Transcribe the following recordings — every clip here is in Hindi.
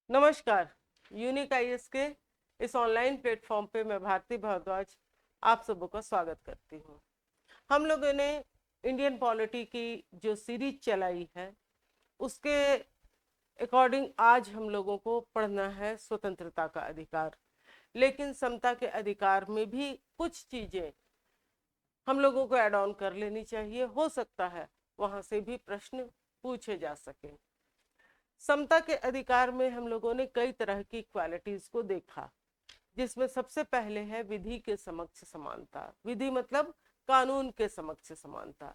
नमस्कार। यूनिक आईएएस के इस ऑनलाइन प्लेटफॉर्म पे मैं भारती भारद्वाज आप सबों का स्वागत करती हूँ। हम लोगों ने इंडियन पॉलिटी की जो सीरीज चलाई है उसके अकॉर्डिंग आज हम लोगों को पढ़ना है स्वतंत्रता का अधिकार। लेकिन समता के अधिकार में भी कुछ चीजें हम लोगों को ऐड ऑन कर लेनी चाहिए। हो सकता है वहां से भी प्रश्न पूछे जा सके। समता के अधिकार में हम लोगों ने कई तरह की क्वालिटीज को देखा, जिसमें सबसे पहले है विधि के समक्ष समानता। विधि मतलब कानून के समक्ष समानता।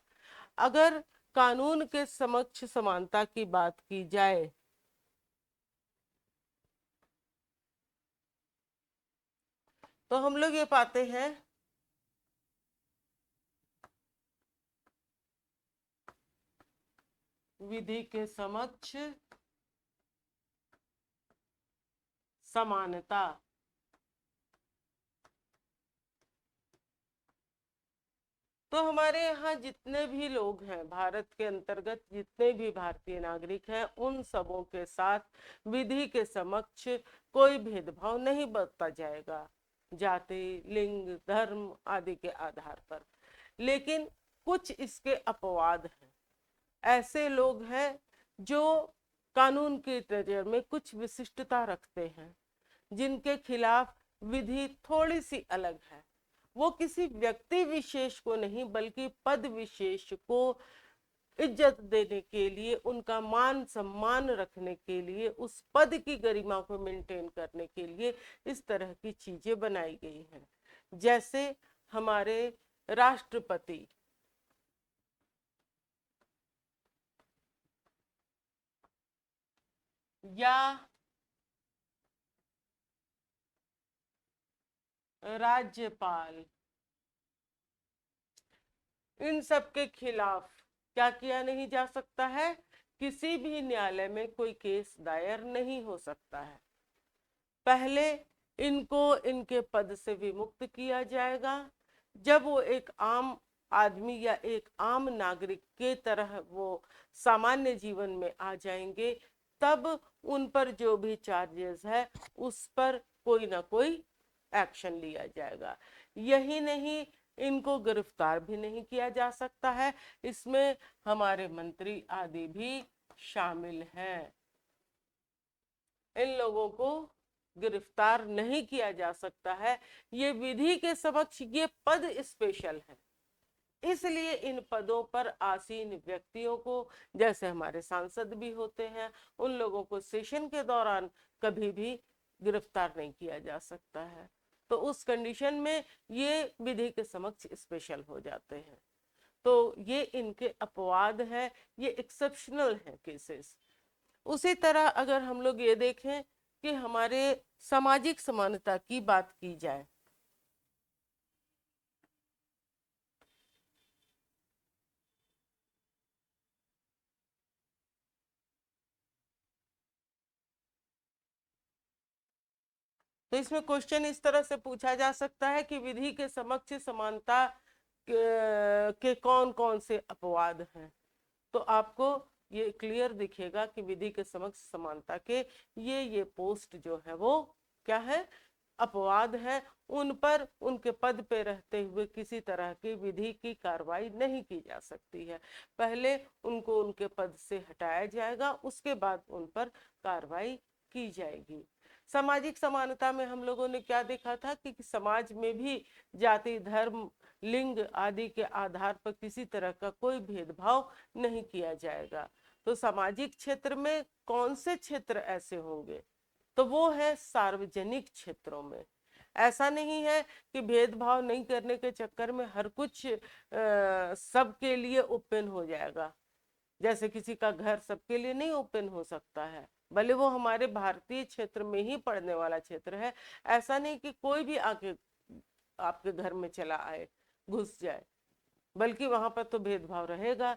अगर कानून के समक्ष समानता की बात की जाए तो हम लोग ये पाते हैं विधि के समक्ष समानता। तो हमारे यहाँ जितने भी लोग हैं, भारत के अंतर्गत जितने भी भारतीय नागरिक हैं, उन सबों के साथ विधि के समक्ष कोई भेदभाव नहीं बरता जाएगा जाति, लिंग, धर्म आदि के आधार पर। लेकिन कुछ इसके अपवाद हैं। ऐसे लोग हैं जो कानून की नजर में कुछ विशिष्टता रखते हैं, जिनके खिलाफ विधि थोड़ी सी अलग है। वो किसी व्यक्ति विशेष को नहीं बल्कि पद विशेष को इज्जत देने के लिए, उनका मान सम्मान रखने के लिए, उस पद की गरिमा को मेंटेन करने के लिए इस तरह की चीजें बनाई गई हैं। जैसे हमारे राष्ट्रपति या राज्यपाल, इन सब के खिलाफ क्या किया नहीं जा सकता है? किसी भी न्यायालय में कोई केस दायर नहीं हो सकता है। पहले इनको इनके पद से विमुक्त किया जाएगा। जब वो एक आम आदमी या एक आम नागरिक के तरह वो सामान्य जीवन में आ जाएंगे, तब उन पर जो भी चार्जेस है उस पर कोई ना कोई एक्शन लिया जाएगा। यही नहीं, इनको गिरफ्तार भी नहीं किया जा सकता है। इसमें हमारे मंत्री आदि भी शामिल हैं। इन लोगों को गिरफ्तार नहीं किया जा सकता है। ये विधि के समक्ष ये पद स्पेशल है, इसलिए इन पदों पर आसीन व्यक्तियों को, जैसे हमारे सांसद भी होते हैं, उन लोगों को सेशन के दौरान कभी भी गिरफ्तार नहीं किया जा सकता है। तो उस कंडीशन में ये विधि के समक्ष स्पेशल हो जाते हैं। तो ये इनके अपवाद है, ये एक्सेप्शनल है केसेस। उसी तरह अगर हम लोग ये देखें कि हमारे सामाजिक समानता की बात की जाए, तो इसमें क्वेश्चन इस तरह से पूछा जा सकता है कि विधि के समक्ष समानता के कौन कौन से अपवाद हैं। तो आपको ये क्लियर दिखेगा कि विधि के समक्ष समानता के ये पोस्ट जो है वो क्या है, अपवाद है। उन पर उनके पद पे रहते हुए किसी तरह की विधि की कार्रवाई नहीं की जा सकती है। पहले उनको उनके पद से हटाया जाएगा, उसके बाद उन पर कार्रवाई की जाएगी। सामाजिक समानता में हम लोगों ने क्या देखा था कि समाज में भी जाति, धर्म, लिंग आदि के आधार पर किसी तरह का कोई भेदभाव नहीं किया जाएगा। तो सामाजिक क्षेत्र में कौन से क्षेत्र ऐसे होंगे? तो वो है सार्वजनिक क्षेत्रों में। ऐसा नहीं है कि भेदभाव नहीं करने के चक्कर में हर कुछ सबके लिए ओपन हो जाएगा। जैसे किसी का घर सबके लिए नहीं ओपन हो सकता है, भले वो हमारे भारतीय क्षेत्र में ही पड़ने वाला क्षेत्र है। ऐसा नहीं कि कोई भी आके आपके घर में चला आए, घुस जाए, बल्कि वहां पर तो भेदभाव रहेगा।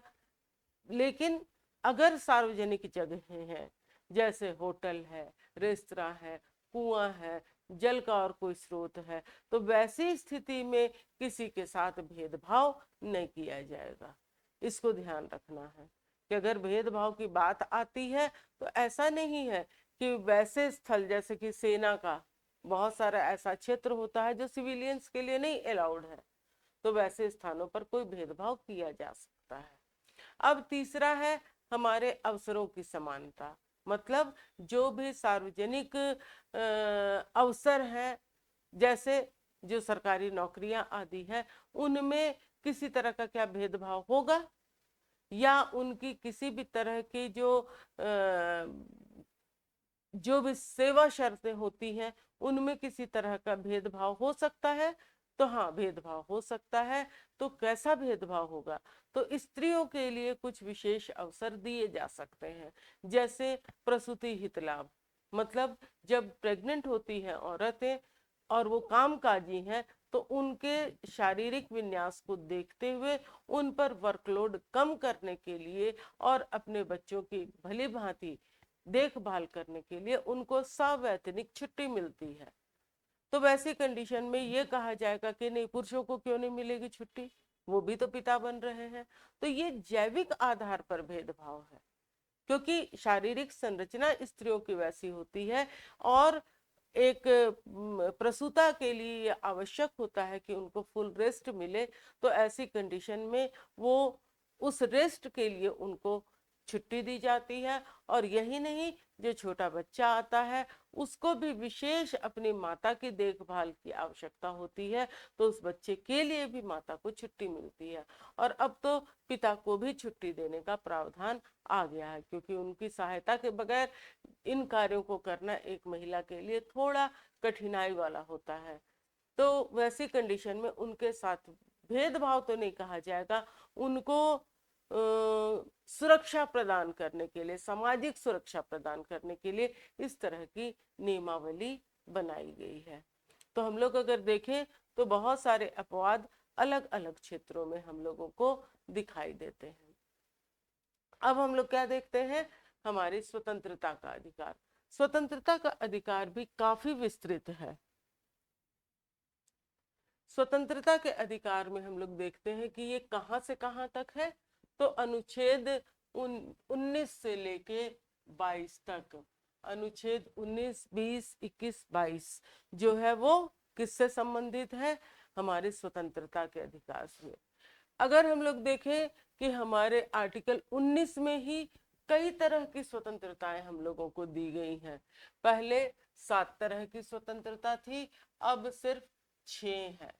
लेकिन अगर सार्वजनिक जगहें हैं, जैसे होटल है, रेस्तरा है, कुआं है, जल का और कोई स्रोत है, तो वैसी स्थिति में किसी के साथ भेदभाव नहीं किया जाएगा। इसको ध्यान रखना है कि अगर भेदभाव की बात आती है तो ऐसा नहीं है कि वैसे स्थल जैसे कि सेना का बहुत सारा ऐसा क्षेत्र होता है जो सिविलियंस के लिए नहीं अलाउड है, तो वैसे स्थानों पर कोई भेदभाव किया जा सकता है। अब तीसरा है हमारे अवसरों की समानता, मतलब जो भी सार्वजनिक अवसर हैं, जैसे जो सरकारी नौकरियां आदि है, उनमें किसी तरह का क्या भेदभाव होगा, या उनकी किसी भी तरह की जो भी सेवा शर्तें होती हैं उनमें किसी तरह का भेदभाव हो सकता है। तो हाँ, भेदभाव हो सकता है। तो कैसा भेदभाव होगा, तो स्त्रियों के लिए कुछ विशेष अवसर दिए जा सकते हैं, जैसे प्रसूति हित लाभ, मतलब जब प्रेग्नेंट होती हैं औरतें और वो कामकाजी हैं, तो उनके शारीरिक विन्यास को देखते हुए उन पर वर्कलोड कम करने के लिए और अपने बच्चों की भली भांति देखभाल करने के लिए उनको सवैतनिक छुट्टी मिलती है। तो वैसी कंडीशन में ये कहा जाएगा कि नहीं, पुरुषों को क्यों नहीं मिलेगी छुट्टी, वो भी तो पिता बन रहे हैं। तो ये जैविक आधार पर भेदभाव है, क्योंकि शारीरिक संरचना स्त्रियों की वैसी होती है और एक प्रसूता के लिए ये आवश्यक होता है कि उनको फुल रेस्ट मिले। तो ऐसी कंडीशन में वो उस रेस्ट के लिए उनको छुट्टी दी जाती है। और यही नहीं, जो छोटा बच्चा आता है उसको भी विशेष अपनी माता की देखभाल की आवश्यकता होती है, तो उस बच्चे के लिए भी माता को छुट्टी मिलती है। और अब तो पिता को भी छुट्टी देने का प्रावधान आ गया है, क्योंकि उनकी सहायता के बगैर इन कार्यों को करना एक महिला के लिए थोड़ा कठिनाई वाला होता है। तो वैसी कंडीशन में उनके साथ भेदभाव तो नहीं कहा जाएगा, उनको सुरक्षा प्रदान करने के लिए, सामाजिक सुरक्षा प्रदान करने के लिए इस तरह की नियमावली बनाई गई है। तो हम लोग अगर देखें तो बहुत सारे अपवाद अलग अलग क्षेत्रों में हम लोगों को दिखाई देते हैं। अब हम लोग क्या देखते हैं, हमारी स्वतंत्रता का अधिकार। स्वतंत्रता का अधिकार भी काफी विस्तृत है। स्वतंत्रता के अधिकार में हम लोग देखते हैं कि ये कहां से कहां तक है, तो अनुच्छेद 19 से लेके 22 तक, अनुच्छेद 19, 20, 21, 22 जो है वो किससे संबंधित है, हमारी स्वतंत्रता के अधिकार से। अगर हम लोग देखें कि हमारे आर्टिकल 19 में ही कई तरह की स्वतंत्रताएं हम लोगों को दी गई हैं। पहले 7 तरह की स्वतंत्रता थी, अब सिर्फ 6 है।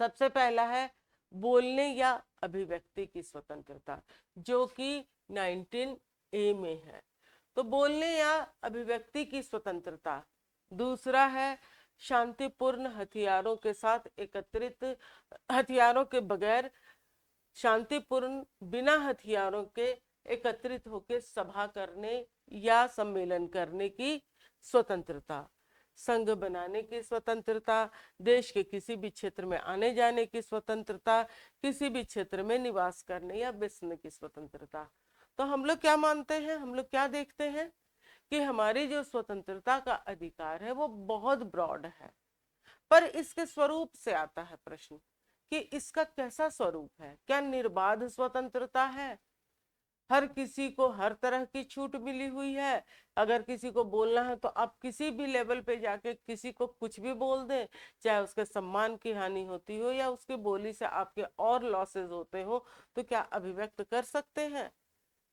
सबसे पहला है बोलने या अभिव्यक्ति की स्वतंत्रता, जो कि 19A में है। तो बोलने या अभिव्यक्ति की स्वतंत्रता। दूसरा है शांतिपूर्ण हथियारों के साथ एकत्रित, हथियारों के बगैर शांतिपूर्ण बिना हथियारों के एकत्रित होकर सभा करने या सम्मेलन करने की स्वतंत्रता। संघ बनाने की स्वतंत्रता, देश के किसी भी क्षेत्र में आने जाने की स्वतंत्रता, किसी भी क्षेत्र में निवास करने या बसने की स्वतंत्रता। तो हम लोग क्या मानते हैं, हम लोग क्या देखते हैं कि हमारी जो स्वतंत्रता का अधिकार है वो बहुत ब्रॉड है। पर इसके स्वरूप से आता है प्रश्न कि इसका कैसा स्वरूप है, क्या निर्बाध स्वतंत्रता है, हर किसी को हर तरह की छूट मिली हुई है, अगर किसी को बोलना है तो आप किसी भी लेवल पे जाके किसी को कुछ भी बोल दें, चाहे उसके सम्मान की हानि होती हो या उसकी बोली से आपके और लॉसेस होते हो, तो क्या अभिव्यक्त कर सकते हैं?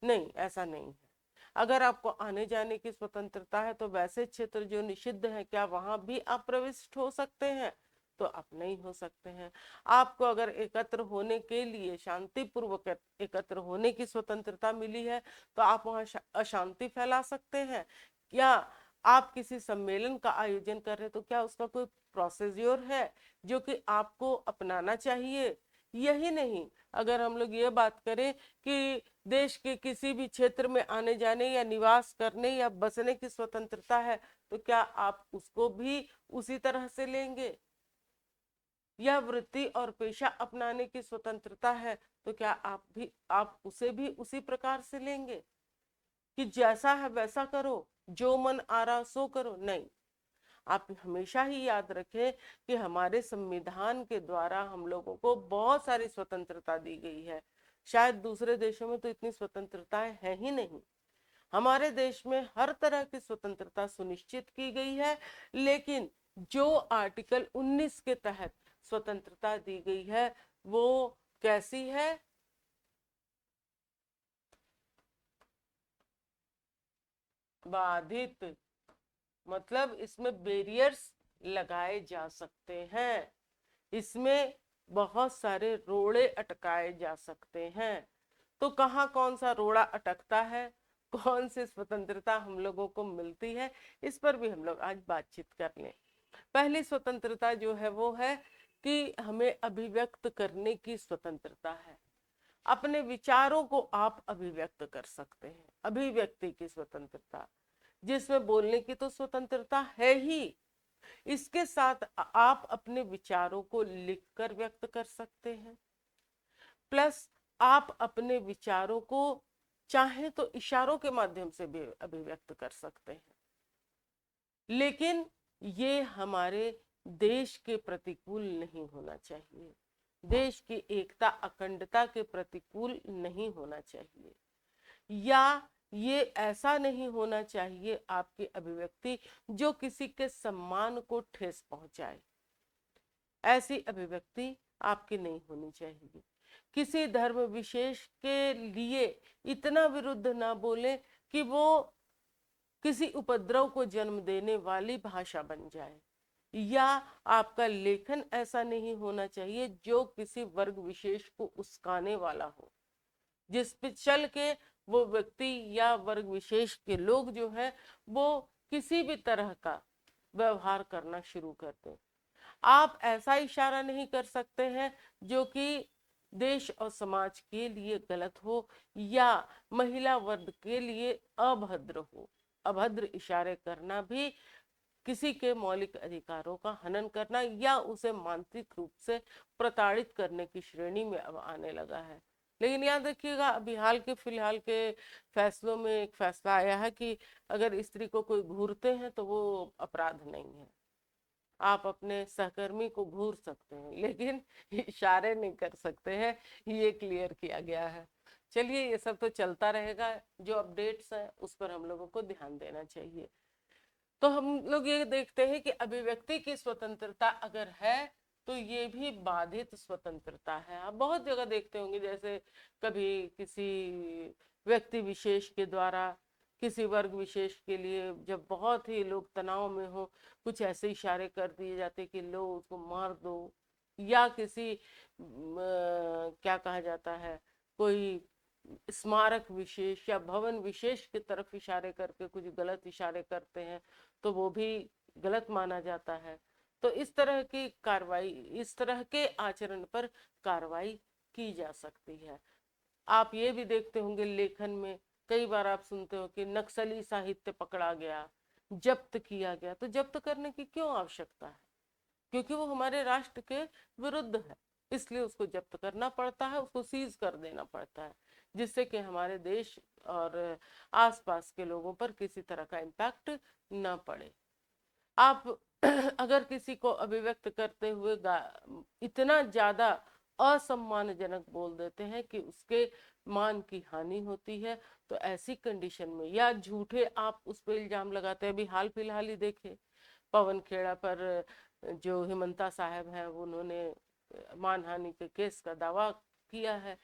नहीं, ऐसा नहीं है। अगर आपको आने जाने की स्वतंत्रता है तो वैसे क्षेत्र जो निषिद्ध है, क्या वहां भी आप प्रविष्ट हो सकते हैं? तो आप नहीं हो सकते हैं। आपको अगर एकत्र होने के लिए शांतिपूर्वक एकत्र होने की स्वतंत्रता मिली है, तो आप वहां अशांति फैला सकते हैं। या आप किसी सम्मेलन का आयोजन कर रहे हैं, तो क्या उसका कोई प्रोसीजर है जो कि आपको अपनाना चाहिए? यही नहीं, अगर हम लोग ये बात करें कि देश के किसी भी क्षेत्र में आने जाने या निवास करने या बसने की स्वतंत्रता है, तो क्या आप उसको भी उसी तरह से लेंगे? या वृत्ति और पेशा अपनाने की स्वतंत्रता है, तो क्या आप उसे भी उसी प्रकार से लेंगे कि जैसा है वैसा करो, जो मन आ रहा सो करो? नहीं, आप हमेशा ही याद रखें कि हमारे संविधान के द्वारा हम लोगों को बहुत सारी स्वतंत्रता दी गई है। शायद दूसरे देशों में तो इतनी स्वतंत्रताएं है ही नहीं। हमारे देश में हर तरह की स्वतंत्रता सुनिश्चित की गई है, लेकिन जो आर्टिकल 19 के तहत स्वतंत्रता दी गई है वो कैसी है? बाधित, मतलब इसमें बैरियर्स लगाए जा सकते हैं, इसमें बहुत सारे रोड़े अटकाए जा सकते हैं। तो कहाँ कौन सा रोड़ा अटकता है, कौन सी स्वतंत्रता हम लोगों को मिलती है, इस पर भी हम लोग आज बातचीत कर लें। पहली स्वतंत्रता जो है वो है कि हमें अभिव्यक्त करने की स्वतंत्रता है। अपने विचारों को आप अभिव्यक्त कर सकते हैं, अभिव्यक्ति की स्वतंत्रता, जिसमें बोलने की तो स्वतंत्रता है ही, इसके साथ आप अपने विचारों को लिखकर व्यक्त कर सकते हैं, प्लस आप अपने विचारों को चाहे तो इशारों के माध्यम से भी अभिव्यक्त कर सकते हैं। लेकिन ये हमारे देश के प्रतिकूल नहीं होना चाहिए, देश की एकता अखंडता के प्रतिकूल नहीं होना चाहिए, या ये ऐसा नहीं होना चाहिए आपकी अभिव्यक्ति जो किसी के सम्मान को ठेस पहुंचाए। ऐसी अभिव्यक्ति आपकी नहीं होनी चाहिए। किसी धर्म विशेष के लिए इतना विरुद्ध ना बोले कि वो किसी उपद्रव को जन्म देने वाली भाषा बन जाए, या आपका लेखन ऐसा नहीं होना चाहिए जो किसी वर्ग विशेष को उस्काने वाला हो, जिस पे चल के वो व्यक्ति या वर्ग विशेष के लोग जो है वो किसी भी तरह का व्यवहार करना शुरू कर दें। आप ऐसा इशारा नहीं कर सकते हैं जो कि देश और समाज के लिए गलत हो या महिला वर्ग के लिए अभद्र हो। अभद्र इशारे करना भी किसी के मौलिक अधिकारों का हनन करना या उसे मानसिक रूप से प्रताड़ित करने की श्रेणी में अब आने लगा है। लेकिन याद रखिएगा, अभी हाल के फिलहाल के फैसलों में एक फैसला आया है कि अगर स्त्री को कोई घूरते हैं तो वो अपराध नहीं है। आप अपने सहकर्मी को घूर सकते हैं लेकिन इशारे नहीं कर सकते हैं, ये क्लियर किया गया है। चलिए, ये सब तो चलता रहेगा, जो अपडेट्स हैं उस पर हम लोगों को ध्यान देना चाहिए। तो हम लोग ये देखते हैं कि अभिव्यक्ति की स्वतंत्रता अगर है तो ये भी बाधित स्वतंत्रता है। आप बहुत जगह देखते होंगे, जैसे कभी किसी व्यक्ति विशेष के द्वारा किसी वर्ग विशेष के लिए जब बहुत ही लोग तनाव में हो, कुछ ऐसे इशारे कर दिए जाते कि लो उसको मार दो, या किसी क्या कहा जाता है, कोई स्मारक विशेष या भवन विशेष की तरफ इशारे करके कुछ गलत इशारे करते हैं तो वो भी गलत माना जाता है। तो इस तरह की कार्रवाई, इस तरह के आचरण पर कार्रवाई की जा सकती है। आप ये भी देखते होंगे लेखन में कई बार आप सुनते हो कि नक्सली साहित्य पकड़ा गया, जब्त किया गया। तो जब्त करने की क्यों आवश्यकता है? क्योंकि वो हमारे राष्ट्र के विरुद्ध है, इसलिए उसको जब्त करना पड़ता है, उसको सीज कर देना पड़ता है, जिससे कि हमारे देश और आसपास के लोगों पर किसी तरह का इम्पैक्ट ना पड़े। आप अगर किसी को अभिव्यक्त करते हुए इतना ज्यादा असम्मानजनक बोल देते हैं कि उसके मान की हानि होती है, तो ऐसी कंडीशन में, या झूठे आप उस पर इल्जाम लगाते हैं। अभी हाल फिलहाल ही देखे पवन खेड़ा पर जो हेमंता साहब हैं, उन्होंने मानहानि के केस का दावा किया है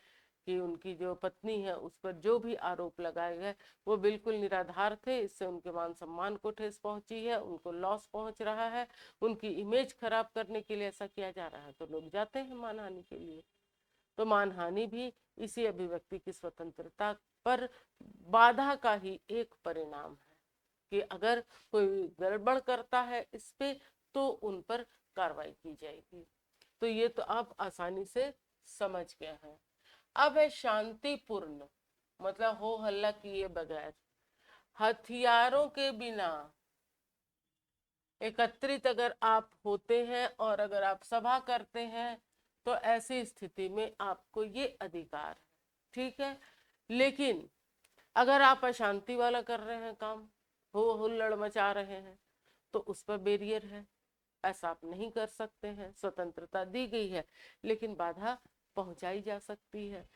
कि उनकी जो पत्नी है उस पर जो भी आरोप लगाए गए वो बिल्कुल निराधार थे, इससे उनके मान सम्मान को ठेस पहुंची है, उनको लॉस पहुंच रहा है, उनकी इमेज खराब करने के लिए ऐसा किया जा रहा है, तो लोग जाते हैं मानहानि के लिए। तो मानहानि भी इसी अभिव्यक्ति की स्वतंत्रता पर बाधा का ही एक परिणाम है कि अगर कोई गड़बड़ करता है इस पे तो उन पर कार्रवाई की जाएगी। तो ये तो आप आसानी से समझ गए हैं। अब है शांतिपूर्ण, मतलब हो हल्ला किए बगैर, हथियारों के बिना एकत्रित अगर आप होते हैं और अगर आप सभा करते हैं तो ऐसी स्थिति में आपको ये अधिकार है, ठीक है। लेकिन अगर आप अशांति वाला कर रहे हैं काम, हो हुल्लड़ मचा रहे हैं, तो उस पर बैरियर है, ऐसा आप नहीं कर सकते हैं। स्वतंत्रता दी गई है लेकिन बाधा पहुंचाई जा सकती है।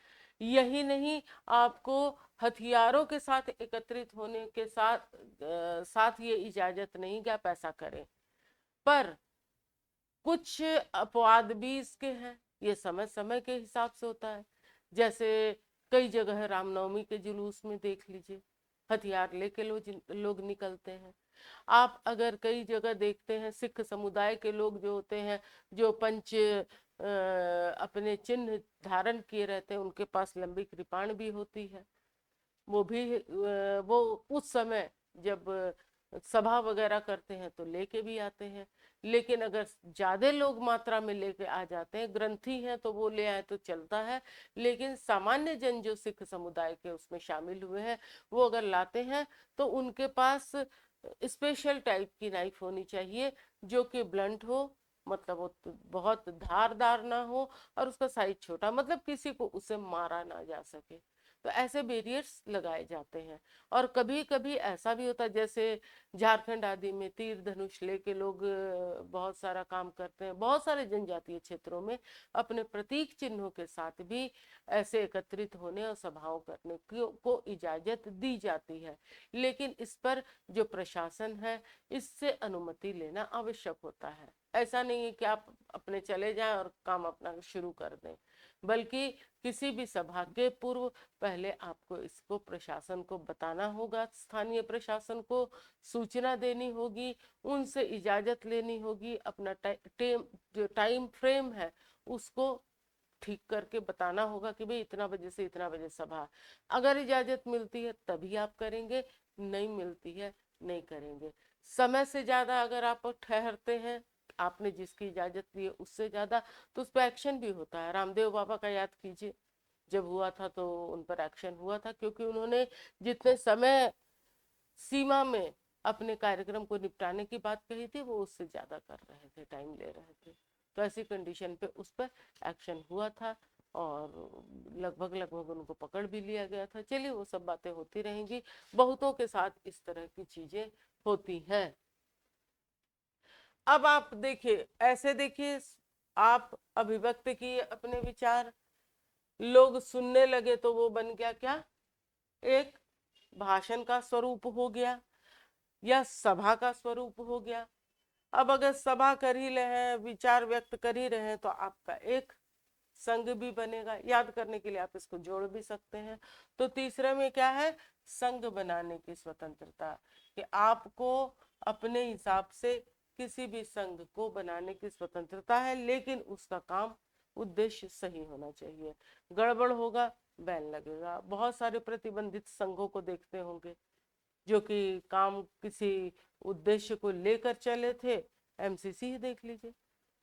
यही नहीं, आपको हथियारों के साथ एकत्रित होने के साथ ये इजाजत नहीं कि आप ऐसा करें। पर कुछ अपवाद भी इसके हैं, ये समय समय के हिसाब से होता है। जैसे कई जगह रामनवमी के जुलूस में देख लीजिए, हथियार लेके लोग निकलते हैं। आप अगर कई जगह देखते हैं, सिख समुदाय के लोग जो होते हैं, जो पंच अपने चिन्ह धारण किए रहते हैं, उनके पास लंबी कृपाण भी होती है। वो भी वो उस समय जब सभा वगैरह करते हैं तो लेके भी आते हैं। लेकिन अगर ज्यादा लोग मात्रा में लेके आ जाते हैं, ग्रंथी हैं तो वो ले आए तो चलता है। लेकिन सामान्य जन जो सिख समुदाय के उसमें शामिल हुए हैं, वो अगर लाते हैं तो उनके पास स्पेशल टाइप की नाइफ होनी चाहिए, जो कि ब्लंट हो, मतलब वो बहुत धारदार ना हो, और उसका साइज छोटा, मतलब किसी को उसे मारा ना जा सके। तो ऐसे बैरियर्स लगाए जाते हैं। और कभी कभी ऐसा भी होता है, जैसे झारखंड आदि में तीर धनुष लेके लोग बहुत सारा काम करते हैं। बहुत सारे जनजातीय क्षेत्रों में अपने प्रतीक चिन्हों के साथ भी ऐसे एकत्रित होने और सभाओं करने को इजाजत दी जाती है। लेकिन इस पर जो प्रशासन है, इससे अनुमति लेना आवश्यक होता है। ऐसा नहीं है कि आप अपने चले जाएं और काम अपना शुरू कर दें, बल्कि किसी भी सभा के पूर्व पहले आपको इसको प्रशासन को बताना होगा, स्थानीय प्रशासन को सूचना देनी होगी, उनसे इजाजत लेनी होगी, अपना जो टाइम फ्रेम है उसको ठीक करके बताना होगा कि भाई इतना बजे से इतना बजे सभा। अगर इजाजत मिलती है तभी आप करेंगे, नहीं मिलती है नहीं करेंगे। समय से ज्यादा अगर आप ठहरते हैं, आपने जिसकी इजाजत ली है उससे ज्यादा, तो उस पर एक्शन भी होता है। रामदेव बाबा का याद कीजिए, जब हुआ था तो उन पर एक्शन हुआ था, क्योंकि उन्होंने जितने समय सीमा में अपने कार्यक्रम को निपटाने की बात कही थी, वो उससे ज्यादा कर रहे थे, टाइम ले रहे थे। तो ऐसी कंडीशन पे उस पर एक्शन हुआ था और लगभग लगभग उनको पकड़ भी लिया गया था। चलिए, वो सब बातें होती रहेंगी, बहुतों के साथ इस तरह की चीजें होती हैं। अब आप देखिए, ऐसे देखिए, आप अभिव्यक्त किए अपने विचार, लोग सुनने लगे, तो वो बन गया क्या, एक भाषण का स्वरूप हो गया या सभा का स्वरूप हो गया। अब अगर सभा कर ही रहे हैं, विचार व्यक्त कर ही रहे हैं, तो आपका एक संघ भी बनेगा। याद करने के लिए आप इसको जोड़ भी सकते हैं। तो तीसरे में क्या है, संघ बनाने की स्वतंत्रता, कि आपको अपने हिसाब से किसी भी संघ को बनाने की स्वतंत्रता है, लेकिन उसका काम उद्देश्य सही होना चाहिए। गड़बड़ होगा, बैन लगेगा। बहुत सारे प्रतिबंधित संघों को देखते होंगे जो कि काम किसी उद्देश्य को लेकर चले थे। एमसीसी ही देख लीजिए,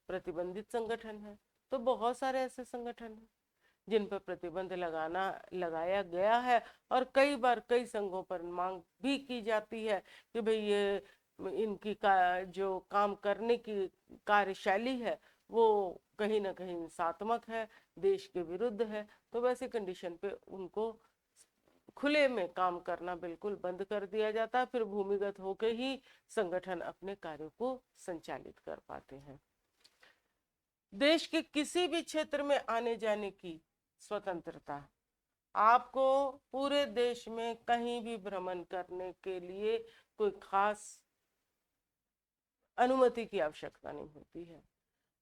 प्रतिबंधित संगठन है। तो बहुत सारे ऐसे संगठन हैं जिन पर प्रतिबंध लगाया गया है, और कई बार कई संघों पर मांग भी की जाती है कि भाई ये इनकी जो काम करने की कार्यशैली है वो कहीं ना कहीं हिंसात्मक है, देश के विरुद्ध है। तो वैसे कंडीशन पे उनको खुले में काम करना बिल्कुल बंद कर दिया जाता है। फिर भूमिगत होकर ही संगठन अपने कार्यों को संचालित कर पाते हैं। देश के किसी भी क्षेत्र में आने जाने की स्वतंत्रता, आपको पूरे देश में कहीं भी भ्रमण करने के लिए कोई खास अनुमति की आवश्यकता नहीं होती है।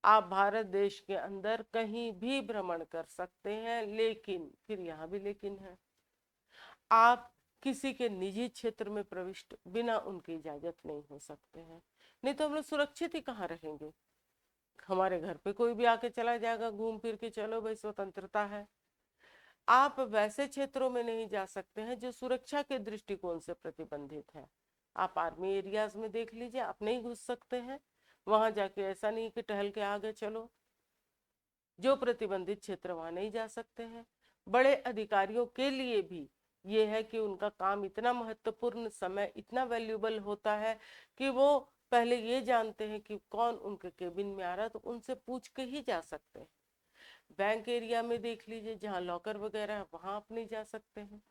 आप भारत देश के अंदर कहीं भी भ्रमण कर सकते हैं, लेकिन फिर यहाँ भी लेकिन है, आप किसी के निजी क्षेत्र में प्रविष्ट बिना उनकी इजाजत नहीं हो सकते हैं। नहीं तो हम लोग सुरक्षित ही कहाँ रहेंगे। हमारे घर पे कोई भी आके चला जाएगा, घूम फिर के चलो भाई स्वतंत्रता है। आप वैसे क्षेत्रों में नहीं जा सकते हैं जो सुरक्षा के दृष्टिकोण से प्रतिबंधित है। आप आर्मी एरियाज में देख लीजिए, आप नहीं घुस सकते हैं वहां जाके। ऐसा नहीं कि टहल के आगे चलो, जो प्रतिबंधित क्षेत्र वहां नहीं जा सकते हैं। बड़े अधिकारियों के लिए भी ये है कि उनका काम इतना महत्वपूर्ण, समय इतना वैल्यूबल होता है कि वो पहले ये जानते हैं कि कौन उनके केबिन में आ रहा है, तो उनसे पूछ के ही जा सकते हैं। बैंक एरिया में देख लीजिए, जहाँ लॉकर वगैरह है वहां आप नहीं जा सकते हैं।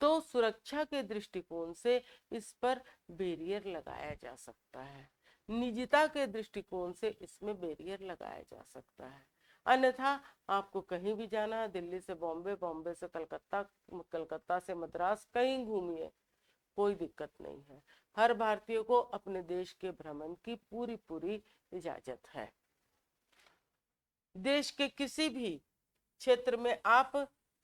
तो सुरक्षा के दृष्टिकोण से इस पर बैरियर लगाया जा सकता है, निजता के दृष्टिकोण से इसमें बैरियर लगाया जा सकता है। अन्यथा आपको कहीं भी जाना है, दिल्ली से बॉम्बे, बॉम्बे से कलकत्ता, कलकत्ता से मद्रास, कहीं घूमिए, कोई दिक्कत नहीं है। हर भारतीय को अपने देश के भ्रमण की पूरी पूरी इजाजत है। देश के किसी भी क्षेत्र में आप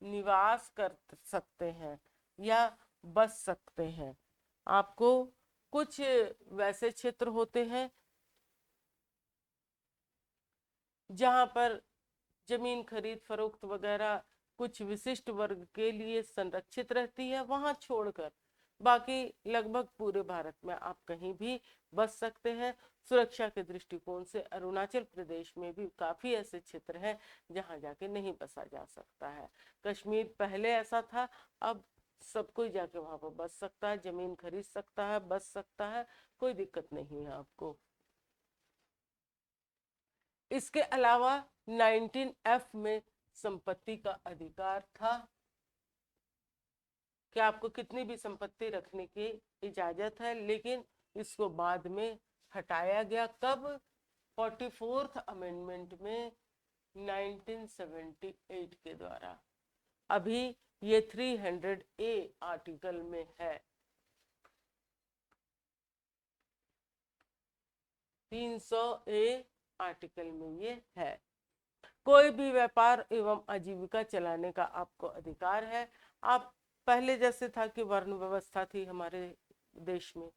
निवास कर सकते हैं या बस सकते हैं। आपको कुछ वैसे क्षेत्र होते हैं जहां पर जमीन खरीद फरोख्त वगैरह कुछ विशिष्ट वर्ग के लिए संरक्षित रहती है, वहां छोड़कर बाकी लगभग पूरे भारत में आप कहीं भी बस सकते हैं। सुरक्षा के दृष्टिकोण से अरुणाचल प्रदेश में भी काफी ऐसे क्षेत्र हैं जहां जाके नहीं बसा जा सकता है। कश्मीर पहले ऐसा था, अब सब कोई जाके वहां पर बस सकता है, जमीन खरीद सकता है, बस सकता है, कोई दिक्कत नहीं है आपको। इसके अलावा 19F में संपत्ति का अधिकार था कि आपको कितनी भी संपत्ति रखने की इजाजत है, लेकिन इसको बाद में हटाया गया। कब? 44th अमेंडमेंट में 1978 के द्वारा। अभी ये 300A आर्टिकल में है, 300A आर्टिकल में ये है। कोई भी व्यापार एवं आजीविका चलाने का आपको अधिकार है। आप पहले जैसे था कि वर्ण व्यवस्था थी हमारे देश में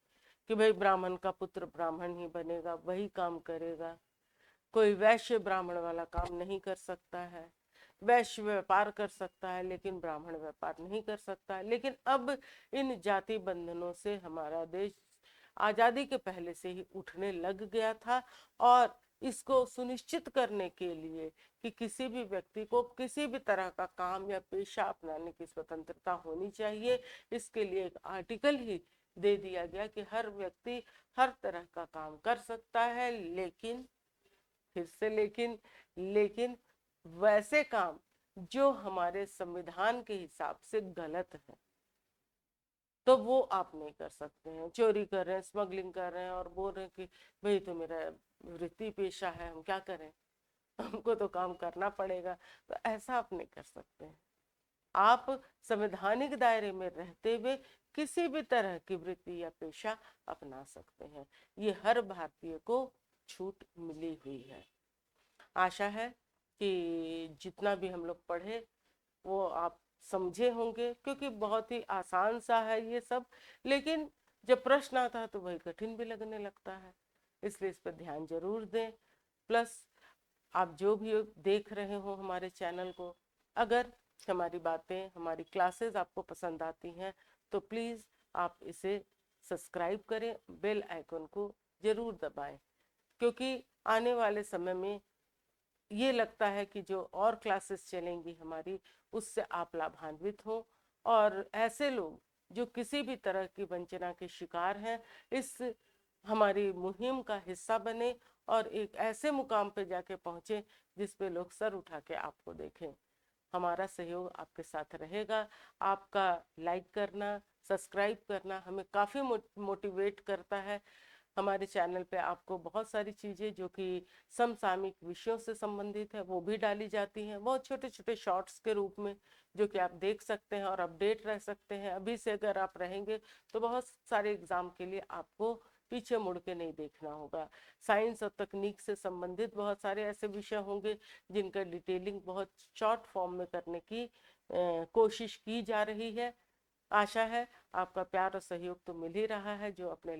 कि भाई ब्राह्मण का पुत्र ब्राह्मण ही बनेगा, वही काम करेगा, कोई वैश्य ब्राह्मण वाला काम नहीं कर सकता है। वैश्य व्यापार कर सकता है लेकिन ब्राह्मण व्यापार नहीं कर सकता है। लेकिन अब इन जाति बंधनों से हमारा देश आजादी के पहले से ही उठने लग गया था, और इसको सुनिश्चित करने के लिए कि किसी भी व्यक्ति को किसी भी तरह का काम या पेशा अपनाने की स्वतंत्रता होनी चाहिए, इसके लिए एक आर्टिकल ही दे दिया गया कि हर व्यक्ति हर तरह का काम कर सकता है, लेकिन फिर से लेकिन वैसे काम जो हमारे संविधान के हिसाब से गलत है तो वो आप नहीं कर सकते हैं। चोरी कर रहे हैं, स्मगलिंग कर रहे हैं और बोल रहे हैं कि भाई तो मेरा वृत्ति पेशा है, हम क्या करें, हमको तो काम करना पड़ेगा, तो ऐसा आप नहीं कर सकते हैं। आप संवैधानिक दायरे में रहते हुए किसी भी तरह की वृत्ति या पेशा अपना सकते हैं। ये हर भारतीय को छूट मिली हुई है। आशा है कि जितना भी हम लोग पढ़े वो आप समझे होंगे, क्योंकि बहुत ही आसान सा है ये सब, लेकिन जब प्रश्न आता है तो वही कठिन भी लगने लगता है, इसलिए इस पर ध्यान जरूर दें। प्लस आप जो भी देख रहे हो हमारे चैनल को, अगर हमारी बातें, हमारी क्लासेस आपको पसंद आती हैं तो प्लीज़ आप इसे सब्सक्राइब करें, बेल आइकन को जरूर दबाएं, क्योंकि आने वाले समय में ये लगता है कि जो और क्लासेस चलेंगी हमारी, उससे आप लाभान्वित हो और ऐसे लोग जो किसी भी तरह की वंचना के शिकार हैं इस हमारी मुहिम का हिस्सा बने और एक ऐसे मुकाम पे जाके पहुंचे जिस पे लोग सर उठा के आपको देखें। हमारा सहयोग आपके साथ रहेगा। आपका लाइक करना, सब्सक्राइब करना हमें काफ़ी मोटिवेट करता है। हमारे चैनल पे आपको बहुत सारी चीज़ें जो कि समसामयिक विषयों से संबंधित है वो भी डाली जाती हैं, बहुत छोटे छोटे शॉर्ट्स के रूप में, जो कि आप देख सकते हैं और अपडेट रह सकते हैं। अभी से अगर आप रहेंगे तो बहुत सारे एग्जाम के लिए आपको पीछे मुड़ के नहीं देखना होगा। साइंस और तकनीक से संबंधित बहुत सारे ऐसे विषय होंगे जिनका डिटेलिंग बहुत शॉर्ट फॉर्म में करने की कोशिश की जा रही है। आशा है आपका प्यार और सहयोग तो मिल ही रहा है, जो अपने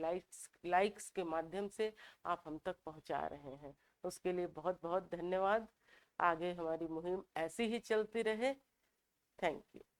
लाइक्स के माध्यम से आप हम तक पहुंचा रहे हैं, उसके लिए बहुत बहुत धन्यवाद। आगे हमारी मुहिम ऐसी ही चलती रहे। Thank you.